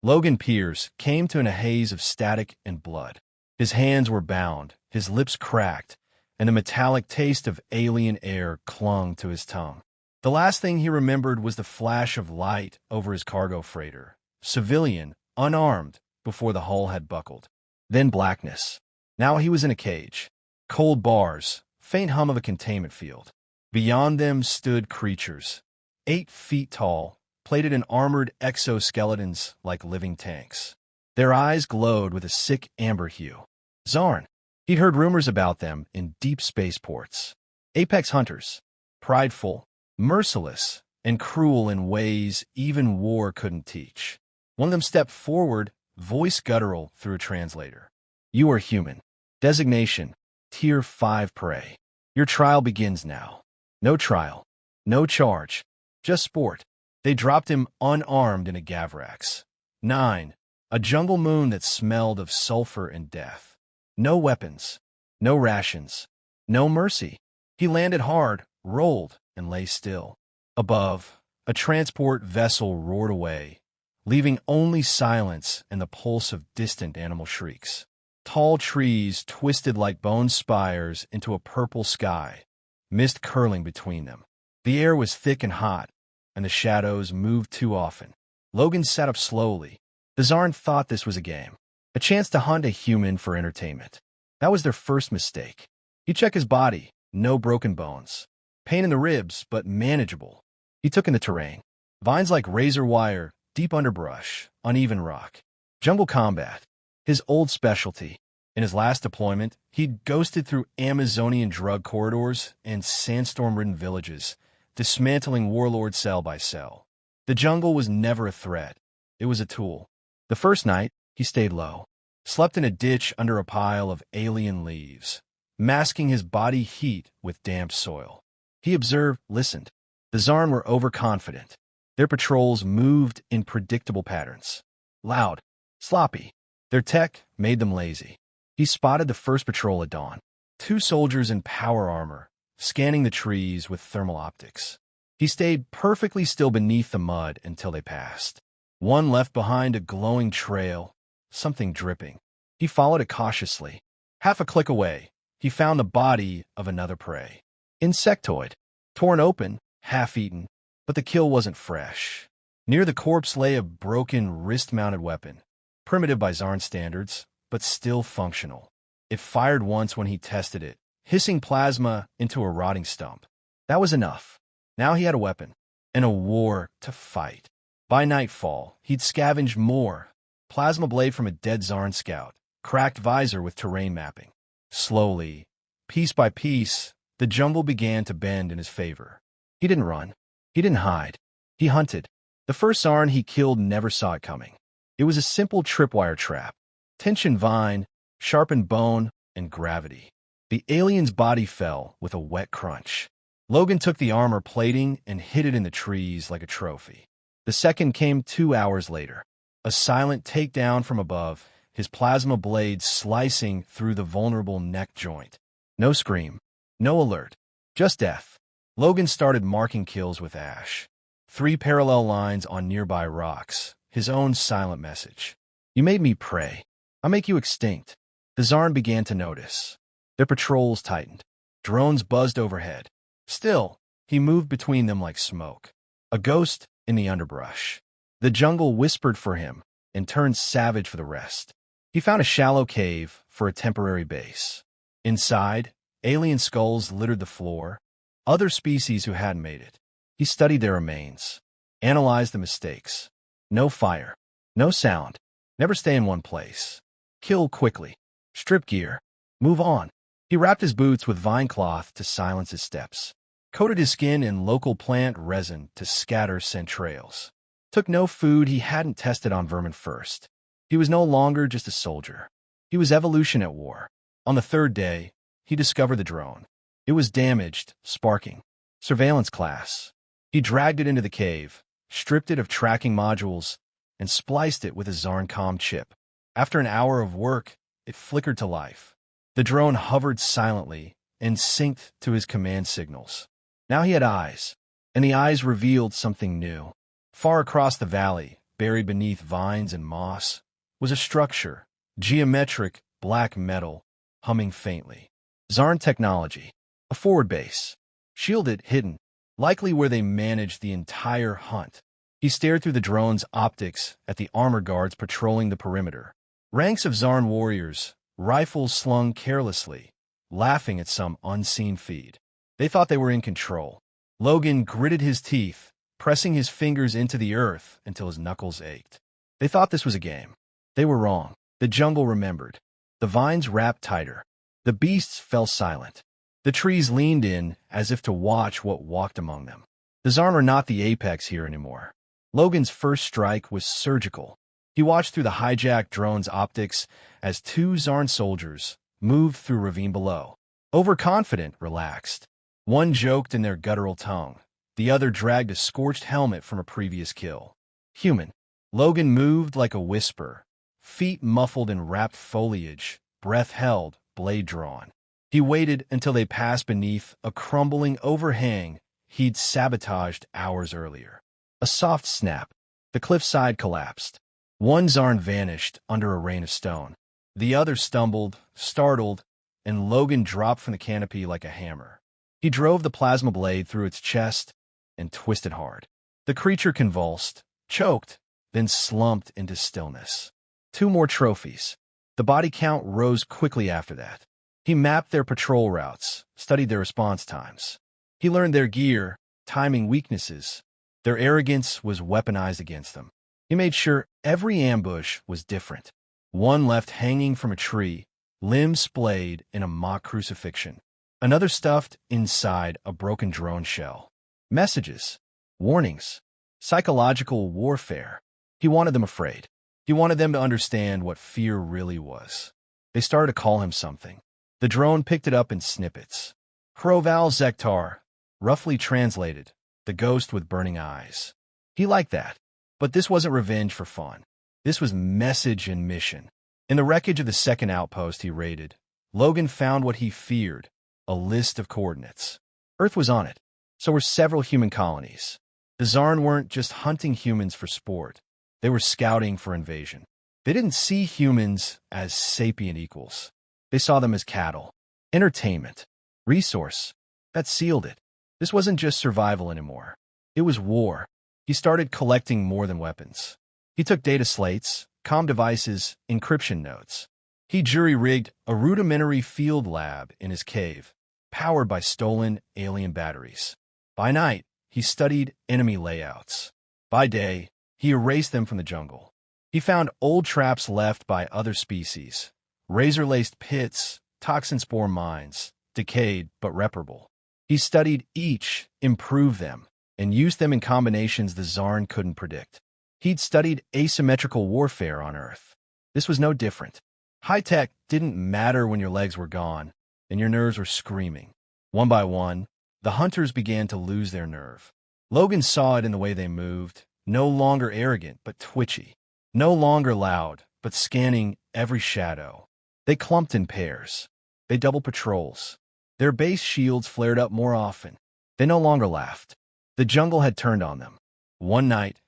Logan Pierce came to in a haze of static and blood. His hands were bound, his lips cracked, and the metallic taste of alien air clung to his tongue. The last thing he remembered was the flash of light over his cargo freighter, civilian, unarmed, before the hull had buckled. Then blackness. Now he was in a cage. Cold bars, faint hum of a containment field. Beyond them stood creatures, 8 feet tall, plated in armored exoskeletons like living tanks. Their eyes glowed with a sick amber hue. Zarn. He'd heard rumors about them in deep spaceports. Apex hunters, prideful, merciless, and cruel in ways even war couldn't teach. One of them stepped forward, voice guttural through a translator. "You are human. Designation, Tier 5 prey. Your trial begins now." No trial. No charge. Just sport. They dropped him unarmed in a Gavrax. 9. A jungle moon that smelled of sulfur and death. No weapons. No rations. No mercy. He landed hard, rolled, and lay still. Above, a transport vessel roared away, leaving only silence and the pulse of distant animal shrieks. Tall trees twisted like bone spires into a purple sky, mist curling between them. The air was thick and hot, and the shadows moved too often. Logan sat up slowly. The Zarn thought this was a game, a chance to hunt a human for entertainment. That was their first mistake. He checked his body, no broken bones. Pain in the ribs, but manageable. He took in the terrain. Vines like razor wire, deep underbrush, uneven rock. Jungle combat, his old specialty. In his last deployment, he'd ghosted through Amazonian drug corridors and sandstorm-ridden villages, dismantling warlords cell by cell. The jungle was never a threat. It was a tool. The first night, he stayed low, slept in a ditch under a pile of alien leaves, masking his body heat with damp soil. He observed, listened. The Zarn were overconfident. Their patrols moved in predictable patterns. Loud, sloppy. Their tech made them lazy. He spotted the first patrol at dawn. 2 soldiers in power armor, scanning the trees with thermal optics. He stayed perfectly still beneath the mud until they passed. One left behind a glowing trail, something dripping. He followed it cautiously. Half a click away, he found the body of another prey. Insectoid, torn open, half-eaten, but the kill wasn't fresh. Near the corpse lay a broken wrist-mounted weapon, primitive by Zarn standards, but still functional. It fired once when he tested it, hissing plasma into a rotting stump. That was enough. Now he had a weapon, and a war to fight. By nightfall, he'd scavenged more. Plasma blade from a dead Zarn scout, cracked visor with terrain mapping. Slowly, piece by piece, the jungle began to bend in his favor. He didn't run. He didn't hide. He hunted. The first Zarn he killed never saw it coming. It was a simple tripwire trap. Tension vine, sharpened bone, and gravity. The alien's body fell with a wet crunch. Logan took the armor plating and hid it in the trees like a trophy. The second came 2 hours later. A silent takedown from above, his plasma blade slicing through the vulnerable neck joint. No scream. No alert. Just death. Logan started marking kills with ash. 3 parallel lines on nearby rocks. His own silent message. "You made me prey. I'll make you extinct." The Zarn began to notice. Their patrols tightened. Drones buzzed overhead. Still, he moved between them like smoke. A ghost in the underbrush. The jungle whispered for him and turned savage for the rest. He found a shallow cave for a temporary base. Inside, alien skulls littered the floor. Other species who hadn't made it. He studied their remains. Analyzed the mistakes. No fire. No sound. Never stay in one place. Kill quickly. Strip gear. Move on. He wrapped his boots with vine cloth to silence his steps. Coated his skin in local plant resin to scatter scent trails. Took no food he hadn't tested on vermin first. He was no longer just a soldier. He was evolution at war. On the 3rd day, he discovered the drone. It was damaged, sparking. Surveillance class. He dragged it into the cave, stripped it of tracking modules, and spliced it with a Zarncom chip. After an hour of work, it flickered to life. The drone hovered silently and synced to his command signals. Now he had eyes, and the eyes revealed something new. Far across the valley, buried beneath vines and moss, was a structure, geometric, black metal, humming faintly. Zarn technology. A forward base. Shielded, hidden, likely where they managed the entire hunt. He stared through the drone's optics at the armor guards patrolling the perimeter. Ranks of Zarn warriors, rifles slung carelessly, laughing at some unseen feed. They thought they were in control. Logan gritted his teeth, pressing his fingers into the earth until his knuckles ached. They thought this was a game. They were wrong. The jungle remembered. The vines wrapped tighter. The beasts fell silent. The trees leaned in as if to watch what walked among them. The Zarn were not the apex here anymore. Logan's first strike was surgical. He watched through the hijacked drone's optics as two Zarn soldiers moved through a ravine below. Overconfident, relaxed. One joked in their guttural tongue. The other dragged a scorched helmet from a previous kill. Human. Logan moved like a whisper, feet muffled in wrapped foliage, breath held, blade drawn. He waited until they passed beneath a crumbling overhang he'd sabotaged hours earlier. A soft snap. The cliffside collapsed. One Zarn vanished under a rain of stone. The other stumbled, startled, and Logan dropped from the canopy like a hammer. He drove the plasma blade through its chest and twisted hard. The creature convulsed, choked, then slumped into stillness. Two more trophies. The body count rose quickly after that. He mapped their patrol routes, studied their response times. He learned their gear, timing weaknesses. Their arrogance was weaponized against them. He made sure every ambush was different. One left hanging from a tree, limbs splayed in a mock crucifixion. Another stuffed inside a broken drone shell. Messages, warnings, psychological warfare. He wanted them afraid. He wanted them to understand what fear really was. They started to call him something. The drone picked it up in snippets. Kroval Zektar, roughly translated, the ghost with burning eyes. He liked that. But this wasn't revenge for fun. This was message and mission. In the wreckage of the second outpost he raided, Logan found what he feared, a list of coordinates. Earth was on it. So were several human colonies. The Zarn weren't just hunting humans for sport. They were scouting for invasion. They didn't see humans as sapient equals. They saw them as cattle, entertainment, resource. That sealed it. This wasn't just survival anymore. It was war. He started collecting more than weapons. He took data slates, comm devices, encryption notes. He jury-rigged a rudimentary field lab in his cave, powered by stolen alien batteries. By night, he studied enemy layouts. By day, he erased them from the jungle. He found old traps left by other species, razor-laced pits, toxin spore mines, decayed but reparable. He studied each, improved them, and used them in combinations the Zarn couldn't predict. He'd studied asymmetrical warfare on Earth. This was no different. High-tech didn't matter when your legs were gone and your nerves were screaming. One by one, the hunters began to lose their nerve. Logan saw it in the way they moved, no longer arrogant but twitchy, no longer loud but scanning every shadow. They clumped in pairs. They doubled patrols. Their base shields flared up more often. They no longer laughed. The jungle had turned on them. One night,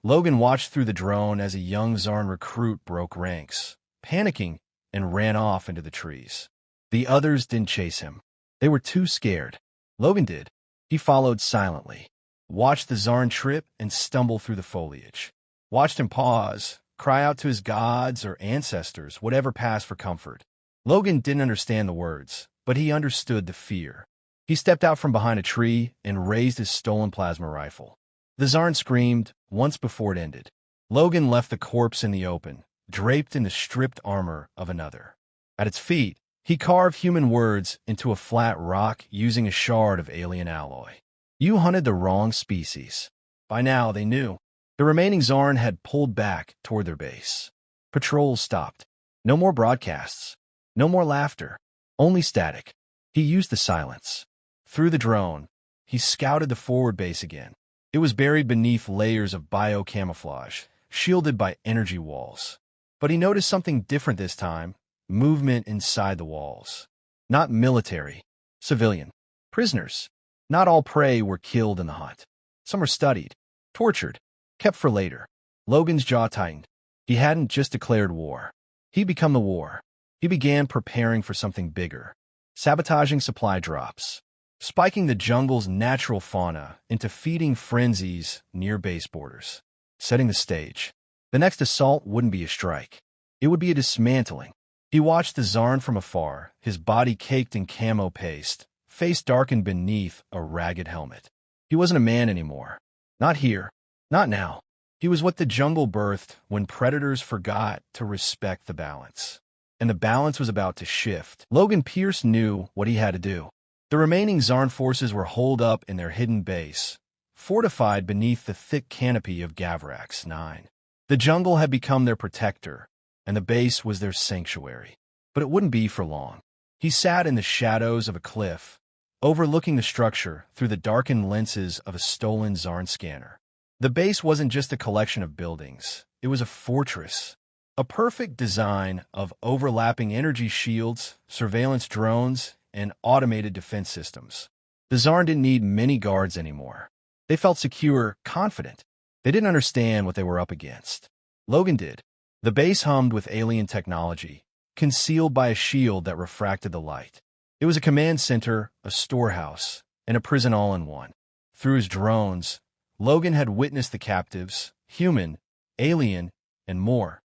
Logan watched through the drone as a young Zarn recruit broke ranks, panicking, and ran off into the trees. The others didn't chase him. They were too scared. Logan did. He followed silently, watched the Zarn trip and stumble through the foliage, watched him pause, cry out to his gods or ancestors, whatever passed for comfort. Logan didn't understand the words, but he understood the fear. He stepped out from behind a tree and raised his stolen plasma rifle. The Zarn screamed once before it ended. Logan left the corpse in the open, draped in the stripped armor of another. At its feet, he carved human words into a flat rock using a shard of alien alloy. You hunted the wrong species. By now, they knew. The remaining Zarn had pulled back toward their base. Patrols stopped. No more broadcasts. No more laughter. Only static. He used the silence. Through the drone, he scouted the forward base again. It was buried beneath layers of biocamouflage, shielded by energy walls. But he noticed something different this time, movement inside the walls. Not military, civilian. Prisoners. Not all prey were killed in the hunt. Some were studied, tortured, kept for later. Logan's jaw tightened. He hadn't just declared war. He'd become the war. He began preparing for something bigger, sabotaging supply drops, spiking the jungle's natural fauna into feeding frenzies near base borders, setting the stage. The next assault wouldn't be a strike. It would be a dismantling. He watched the Zarn from afar, his body caked in camo paste, face darkened beneath a ragged helmet. He wasn't a man anymore. Not here. Not now. He was what the jungle birthed when predators forgot to respect the balance. And the balance was about to shift. Logan Pierce knew what he had to do. The remaining Zarn forces were holed up in their hidden base, fortified beneath the thick canopy of Gavrax 9. The jungle had become their protector, and the base was their sanctuary. But it wouldn't be for long. He sat in the shadows of a cliff, overlooking the structure through the darkened lenses of a stolen Zarn scanner. The base wasn't just a collection of buildings. It was a fortress. A perfect design of overlapping energy shields, surveillance drones, and automated defense systems. The Zarn didn't need many guards anymore. They felt secure, confident. They didn't understand what they were up against. Logan did. The base hummed with alien technology, concealed by a shield that refracted the light. It was a command center, a storehouse, and a prison all in one. Through his drones, Logan had witnessed the captives, human, alien, and more,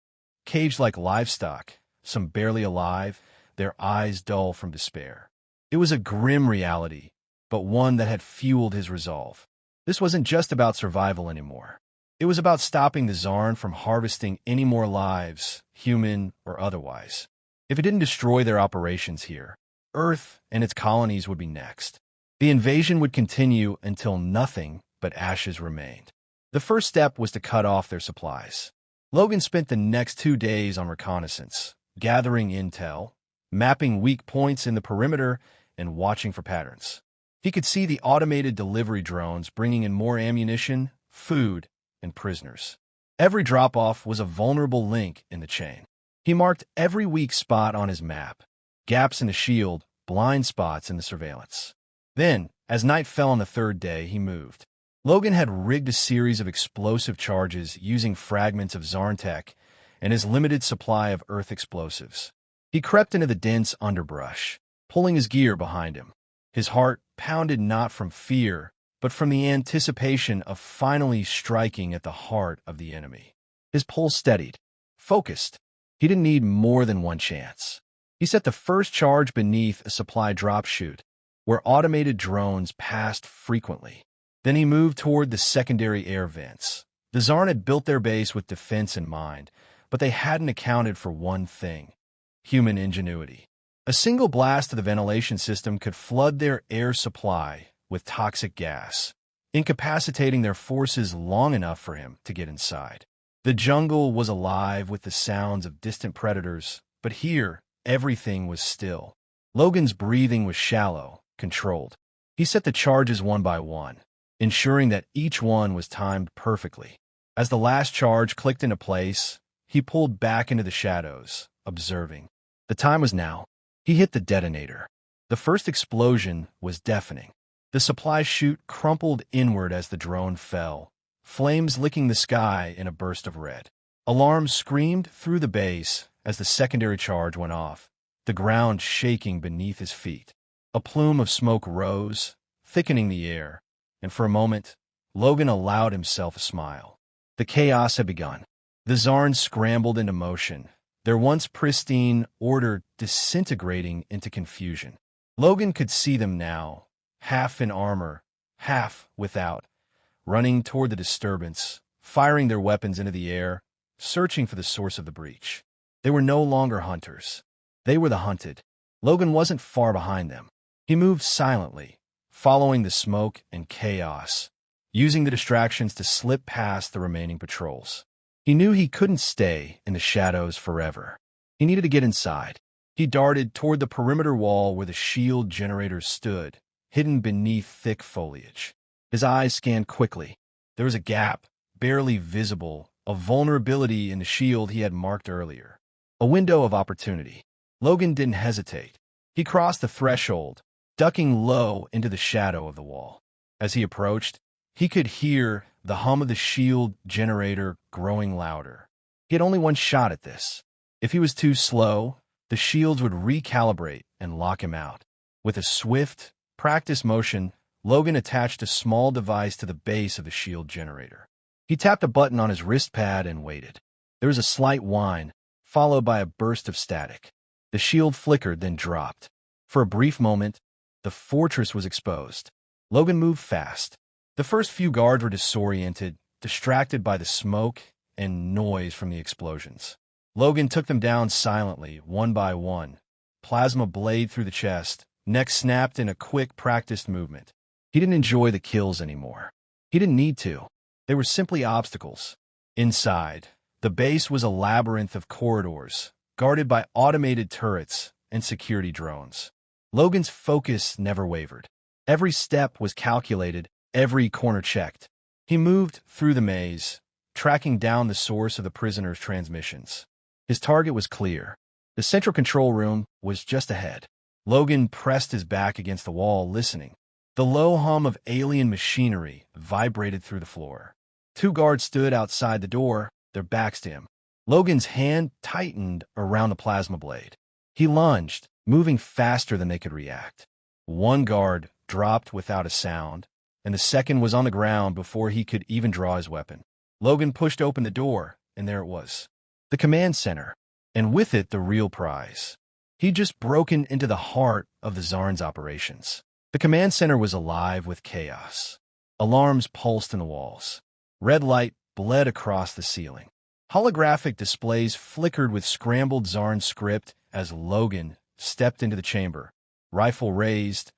caged like livestock, some barely alive, their eyes dull from despair. It was a grim reality, but one that had fueled his resolve. This wasn't just about survival anymore. It was about stopping the Zarn from harvesting any more lives, human or otherwise. If it didn't destroy their operations here, Earth and its colonies would be next. The invasion would continue until nothing but ashes remained. The first step was to cut off their supplies. Logan spent the next 2 days on reconnaissance, gathering intel, mapping weak points in the perimeter, and watching for patterns. He could see the automated delivery drones bringing in more ammunition, food, and prisoners. Every drop-off was a vulnerable link in the chain. He marked every weak spot on his map, gaps in the shield, blind spots in the surveillance. Then, as night fell on the third day, he moved. Logan had rigged a series of explosive charges using fragments of Zarn tech and his limited supply of Earth explosives. He crept into the dense underbrush, pulling his gear behind him. His heart pounded not from fear, but from the anticipation of finally striking at the heart of the enemy. His pulse steadied, focused. He didn't need more than one chance. He set the first charge beneath a supply drop chute, where automated drones passed frequently. Then he moved toward the secondary air vents. The Zarn had built their base with defense in mind, but they hadn't accounted for one thing: human ingenuity. A single blast of the ventilation system could flood their air supply with toxic gas, incapacitating their forces long enough for him to get inside. The jungle was alive with the sounds of distant predators, but here, everything was still. Logan's breathing was shallow, controlled. He set the charges one by one, ensuring that each one was timed perfectly. As the last charge clicked into place, he pulled back into the shadows, observing. The time was now. He hit the detonator. The first explosion was deafening. The supply chute crumpled inward as the drone fell, flames licking the sky in a burst of red. Alarms screamed through the base as the secondary charge went off, the ground shaking beneath his feet. A plume of smoke rose, thickening the air, and for a moment, Logan allowed himself a smile. The chaos had begun. The Zarn scrambled into motion, their once pristine order disintegrating into confusion. Logan could see them now, half in armor, half without, running toward the disturbance, firing their weapons into the air, searching for the source of the breach. They were no longer hunters. They were the hunted. Logan wasn't far behind them. He moved silently, following the smoke and chaos, using the distractions to slip past the remaining patrols. He knew he couldn't stay in the shadows forever. He needed to get inside. He darted toward the perimeter wall where the shield generators stood, hidden beneath thick foliage. His eyes scanned quickly. There was a gap, barely visible, a vulnerability in the shield he had marked earlier. A window of opportunity. Logan didn't hesitate. He crossed the threshold, ducking low into the shadow of the wall. As he approached, he could hear the hum of the shield generator growing louder. He had only one shot at this. If he was too slow, the shields would recalibrate and lock him out. With a swift, practiced motion, Logan attached a small device to the base of the shield generator. He tapped a button on his wrist pad and waited. There was a slight whine, followed by a burst of static. The shield flickered, then dropped. For a brief moment, the fortress was exposed. Logan moved fast. The first few guards were disoriented, distracted by the smoke and noise from the explosions. Logan took them down silently, one by one. Plasma blade through the chest, neck snapped in a quick, practiced movement. He didn't enjoy the kills anymore. He didn't need to. They were simply obstacles. Inside, the base was a labyrinth of corridors, guarded by automated turrets and security drones. Logan's focus never wavered. Every step was calculated, every corner checked. He moved through the maze, tracking down the source of the prisoner's transmissions. His target was clear. The central control room was just ahead. Logan pressed his back against the wall, listening. The low hum of alien machinery vibrated through the floor. 2 guards stood outside the door, their backs to him. Logan's hand tightened around the plasma blade. He lunged, moving faster than they could react. 1 guard dropped without a sound, and the second was on the ground before he could even draw his weapon. Logan pushed open the door, and there it was. The command center, and with it the real prize. He'd just broken into the heart of the Zarn's operations. The command center was alive with chaos. Alarms pulsed in the walls. Red light bled across the ceiling. Holographic displays flickered with scrambled Zarn script as Logan stepped into the chamber, rifle raised,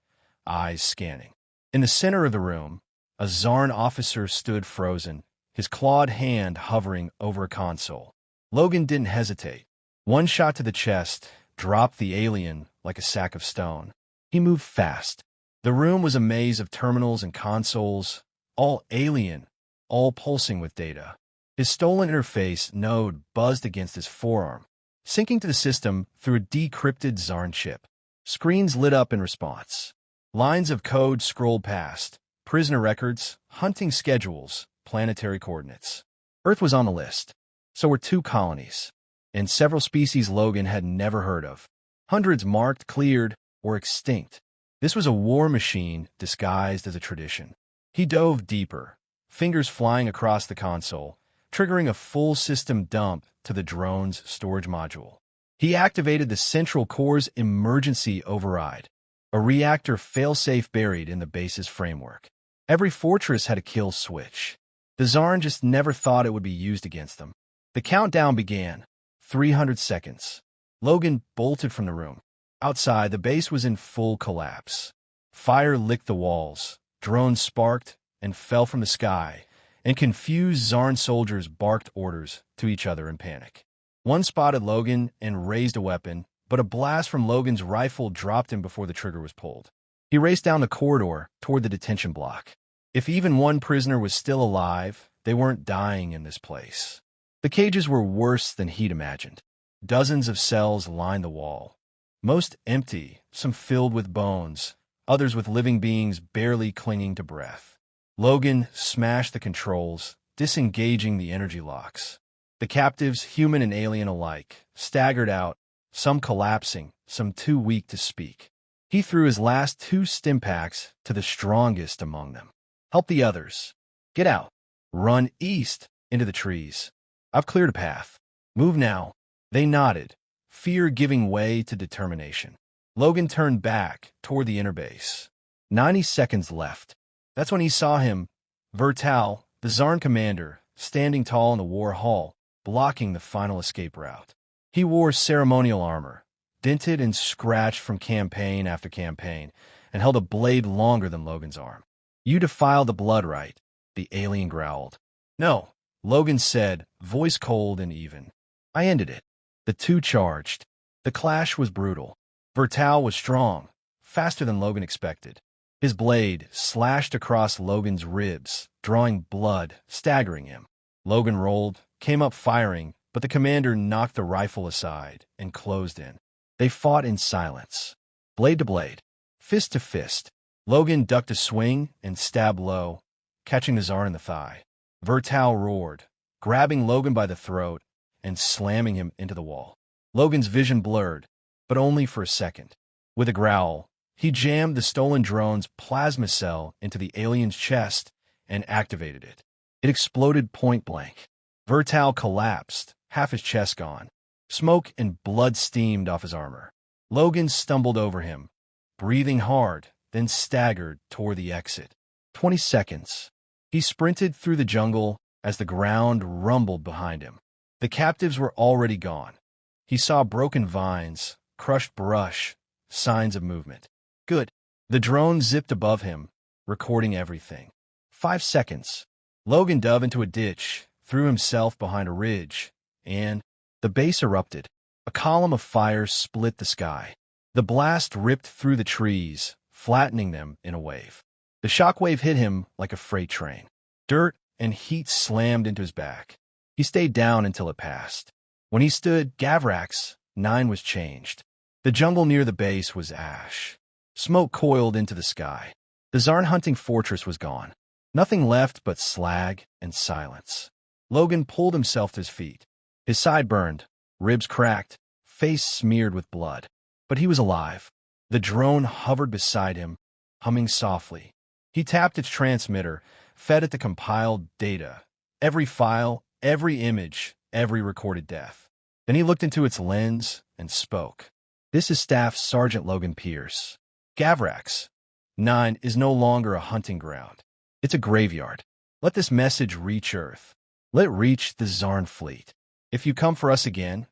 eyes scanning. In the center of the room, a Zarn officer stood frozen, his clawed hand hovering over a console. Logan didn't hesitate. 1 shot to the chest dropped the alien like a sack of stone. He moved fast. The room was a maze of terminals and consoles, all alien, all pulsing with data. His stolen interface node buzzed against his forearm, syncing to the system through a decrypted Zarn chip. Screens lit up in response. Lines of code scrolled past, prisoner records, hunting schedules, planetary coordinates. Earth was on the list. So were 2 colonies, and several species Logan had never heard of. Hundreds marked, cleared, or extinct. This was a war machine disguised as a tradition. He dove deeper, fingers flying across the console, triggering a full system dump to the drone's storage module. He activated the central core's emergency override, a reactor failsafe buried in the base's framework. Every fortress had a kill switch. The Zarn just never thought it would be used against them. The countdown began. 300 seconds. Logan bolted from the room. Outside, the base was in full collapse. Fire licked the walls, drones sparked and fell from the sky, and confused Zarn soldiers barked orders to each other in panic. One spotted Logan and raised a weapon, but a blast from Logan's rifle dropped him before the trigger was pulled. He raced down the corridor toward the detention block. If even one prisoner was still alive, they weren't dying in this place. The cages were worse than he'd imagined. Dozens of cells lined the wall. Most empty, some filled with bones, others with living beings barely clinging to breath. Logan smashed the controls, disengaging the energy locks. The captives, human and alien alike, staggered out, some collapsing, some too weak to speak. He threw his last 2 stim packs to the strongest among them. Help the others. Get out. Run east into the trees. I've cleared a path. Move now. They nodded, fear giving way to determination. Logan turned back toward the inner base. 90 seconds left. That's when he saw him, Vertal, the Zarn commander, standing tall in the war hall, blocking the final escape route. He wore ceremonial armor, dented and scratched from campaign after campaign, and held a blade longer than Logan's arm. You defiled the blood rite, the alien growled. No, Logan said, voice cold and even. I ended it. The 2 charged. The clash was brutal. Vertal was strong, faster than Logan expected. His blade slashed across Logan's ribs, drawing blood, staggering him. Logan rolled, came up firing, but the commander knocked the rifle aside and closed in. They fought in silence. Blade to blade, fist to fist. Logan ducked a swing and stabbed low, catching the Zarn in the thigh. Vertal roared, grabbing Logan by the throat and slamming him into the wall. Logan's vision blurred, but only for a second. With a growl, he jammed the stolen drone's plasma cell into the alien's chest and activated it. It exploded point blank. Vertal collapsed, half his chest gone. Smoke and blood steamed off his armor. Logan stumbled over him, breathing hard, then staggered toward the exit. 20 seconds. He sprinted through the jungle as the ground rumbled behind him. The captives were already gone. He saw broken vines, crushed brush, signs of movement. Good. The drone zipped above him, recording everything. 5 seconds. Logan dove into a ditch, threw himself behind a ridge, and the base erupted. A column of fire split the sky. The blast ripped through the trees, flattening them in a wave. The shockwave hit him like a freight train. Dirt and heat slammed into his back. He stayed down until it passed. When he stood, Gavrax, 9 was changed. The jungle near the base was ash. Smoke coiled into the sky. The Zarn hunting fortress was gone. Nothing left but slag and silence. Logan pulled himself to his feet. His side burned, ribs cracked, face smeared with blood. But he was alive. The drone hovered beside him, humming softly. He tapped its transmitter, fed it the compiled data. Every file, every image, every recorded death. Then he looked into its lens and spoke. This is Staff Sergeant Logan Pierce. Gavrax, 9 is no longer a hunting ground. It's a graveyard. Let this message reach Earth. Let it reach the Zarn fleet. If you come for us again,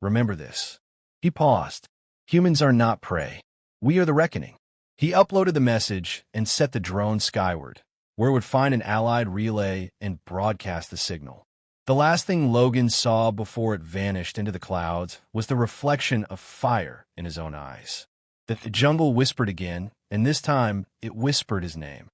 remember this. He paused. Humans are not prey. We are the reckoning. He uploaded the message and set the drone skyward, where it would find an allied relay and broadcast the signal. The last thing Logan saw before it vanished into the clouds was the reflection of fire in his own eyes. The jungle whispered again, and this time it whispered his name.